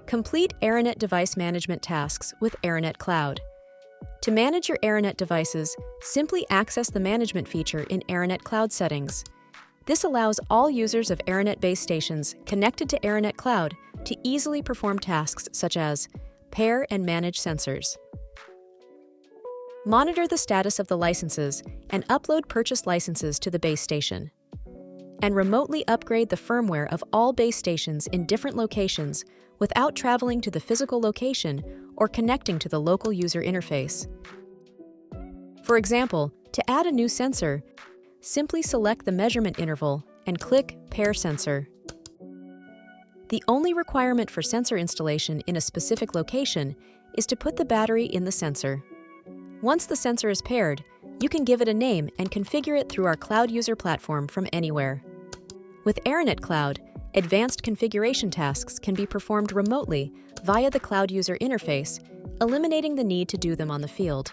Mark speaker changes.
Speaker 1: Complete Aranet device management tasks with Aranet Cloud. To manage your Aranet devices, simply access the management feature in Aranet Cloud settings. This allows all users of Aranet base stations connected to Aranet Cloud to easily perform tasks such as pair and manage sensors, monitor the status of the licenses and upload purchased licenses to the base station, and remotely upgrade the firmware of all base stations in different locations without traveling to the physical location or connecting to the local user interface. For example, to add a new sensor, simply select the measurement interval and click Pair Sensor. The only requirement for sensor installation in a specific location is to put the battery in the sensor. Once the sensor is paired, you can give it a name and configure it through our Cloud User platform from anywhere. With Aranet Cloud, advanced configuration tasks can be performed remotely via the Cloud User interface, eliminating the need to do them on the field.